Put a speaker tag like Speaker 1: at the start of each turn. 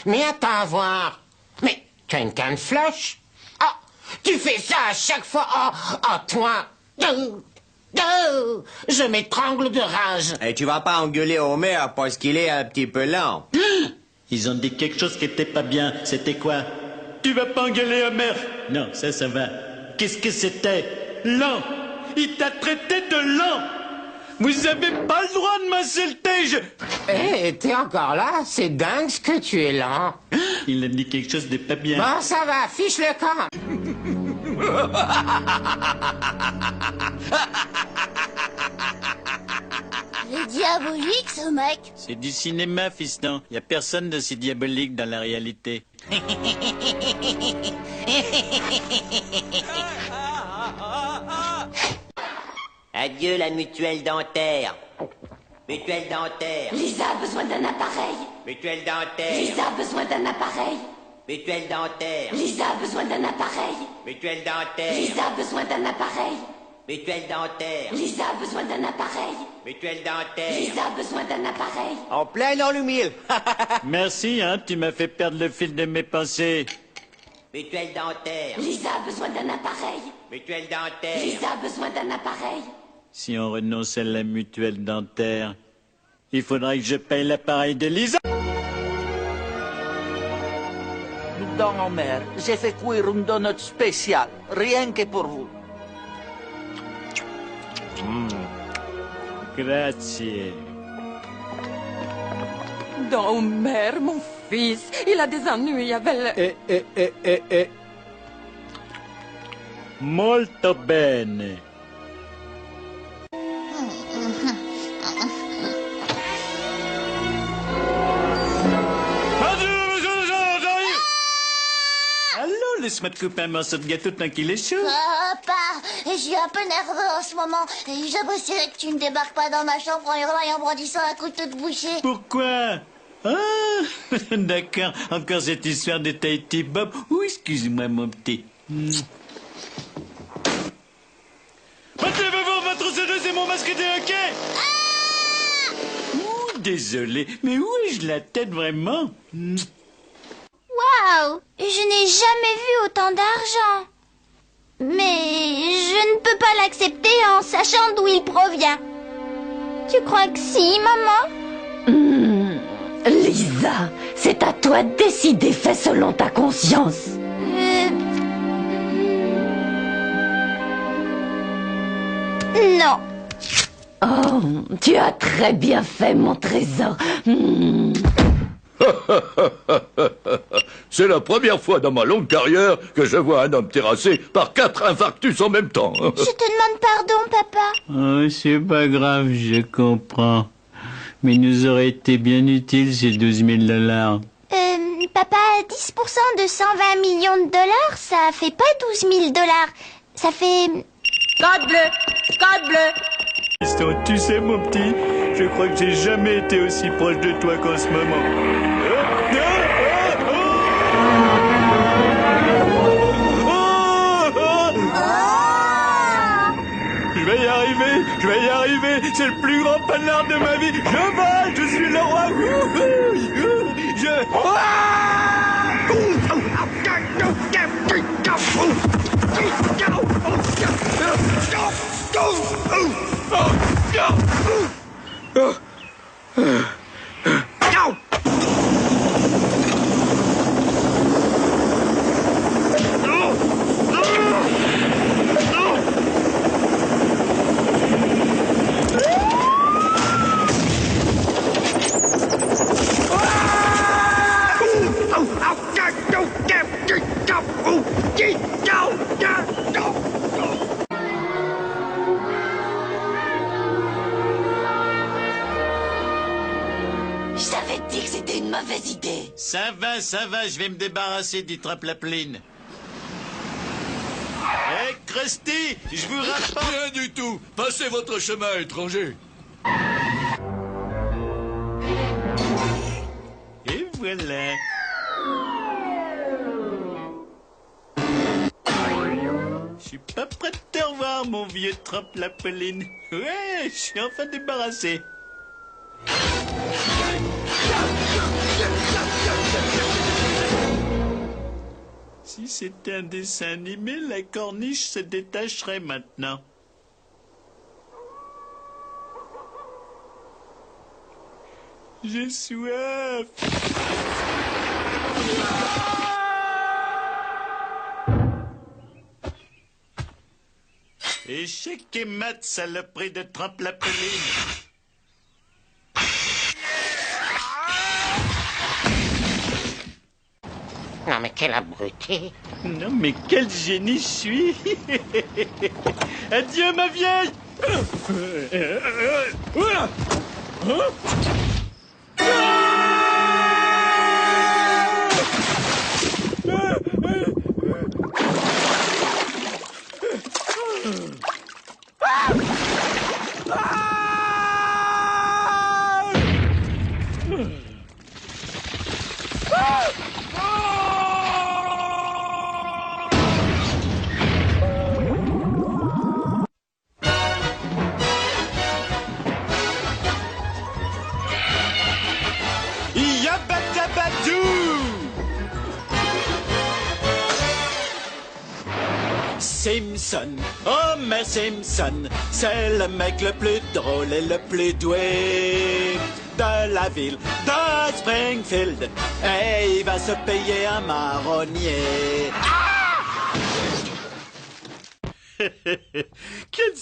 Speaker 1: Mais attends voir. Mais tu as une canne flush. Ah, tu fais ça à chaque fois. Oh, toi. Je m'étrangle de rage.
Speaker 2: Et tu vas pas engueuler Homer parce qu'il est un petit peu lent.
Speaker 3: Ils ont dit quelque chose qui était pas bien. C'était quoi? Tu vas pas engueuler Homer? Non, ça va. Qu'est-ce que c'était? Lent. Il t'a traité de lent. Vous avez pas le droit de m'insulter,
Speaker 1: Eh, t'es encore là? C'est dingue ce que tu es lent.
Speaker 3: Il a dit quelque chose de pas bien.
Speaker 1: Bon, ça va, fiche le camp.
Speaker 4: Il est diabolique, ce mec.
Speaker 3: C'est du cinéma, fiston. Y a personne de si diabolique dans la réalité.
Speaker 2: Adieu la mutuelle dentaire. Mutuelle dentaire.
Speaker 4: Lisa a besoin d'un appareil.
Speaker 2: Mutuelle dentaire.
Speaker 4: Lisa a besoin d'un appareil.
Speaker 2: Mutuelle dentaire.
Speaker 4: Lisa a besoin d'un appareil.
Speaker 2: Mutuelle dentaire.
Speaker 4: Lisa a besoin d'un appareil.
Speaker 2: Mutuelle dentaire.
Speaker 4: Lisa a besoin d'un appareil.
Speaker 2: Mutuelle dentaire.
Speaker 4: Lisa a besoin d'un appareil.
Speaker 2: En plein dans le mille.
Speaker 3: Merci, hein, tu m'as fait perdre le fil de mes pensées.
Speaker 2: Mutuelle dentaire.
Speaker 4: Lisa a besoin d'un appareil.
Speaker 2: Mutuelle dentaire.
Speaker 4: Lisa a besoin d'un appareil.
Speaker 3: Si on renonce à la mutuelle dentaire, il faudrait que je paye l'appareil de Lisa.
Speaker 5: Don Homer, j'ai fait cuire une donut spéciale, rien que pour vous.
Speaker 3: Grazie.
Speaker 6: Don Homer, mon fils, il a des ennuis avec le...
Speaker 3: Molto bene. Allô, laisse-moi te couper un morceau de gâteau tant qu'il est chaud.
Speaker 4: Papa, je suis un peu nerveux en ce moment. Et j'apprécierais que tu ne débarques pas dans ma chambre en hurlant et en brandissant un couteau de boucher.
Speaker 3: Pourquoi? Ah, d'accord. Encore cette histoire de Tahiti Bob. Oh, excuse-moi, mon petit. Mathieu, va voir votre CD, c'est mon masque de hockey. Ouh, désolé, mais où ai-je la tête vraiment?
Speaker 4: Waouh, je n'ai jamais vu autant d'argent. Mais je ne peux pas l'accepter en sachant d'où il provient. Tu crois que si, maman?
Speaker 6: Lisa, c'est à toi de décider, fais selon ta conscience.
Speaker 4: Non.
Speaker 6: Oh, tu as très bien fait, mon trésor.
Speaker 7: C'est la première fois dans ma longue carrière que je vois un homme terrassé par 4 infarctus en même temps.
Speaker 4: Je te demande pardon, papa.
Speaker 3: Oh, c'est pas grave, je comprends. Mais il nous aurait été bien utile ces 12 000 $.
Speaker 4: Papa, 10% de 120 millions de dollars, ça fait pas 12 000 $. Ça fait...
Speaker 6: Code bleu, code bleu.
Speaker 3: Fiston, tu sais, mon petit, je crois que j'ai jamais été aussi proche de toi qu'en ce moment. Je vais y arriver, c'est le plus grand panard de ma vie. Je vole, je suis le roi.
Speaker 6: Je t'avais dit que c'était une mauvaise idée.
Speaker 3: Ça va, je vais me débarrasser du trappe-la-pline. Hé, Krusty, je vous rapporte...
Speaker 7: Rien du tout. Passez votre chemin, étranger.
Speaker 3: Et voilà. Je suis pas prêt de te revoir, mon vieux trappe-la-pline. Ouais, je suis enfin débarrassé. c'était un dessin animé, la corniche se détacherait maintenant. J'ai soif. Échec et mat, saloperie de trempe la peline.
Speaker 1: Non, mais quel abruti.
Speaker 3: Non, mais quel génie je suis. Adieu, ma vieille. Yabadabadou! Simpson, Homer Simpson, c'est le mec le plus drôle et le plus doué de la ville de Springfield. Et il va se payer un marronnier. Quel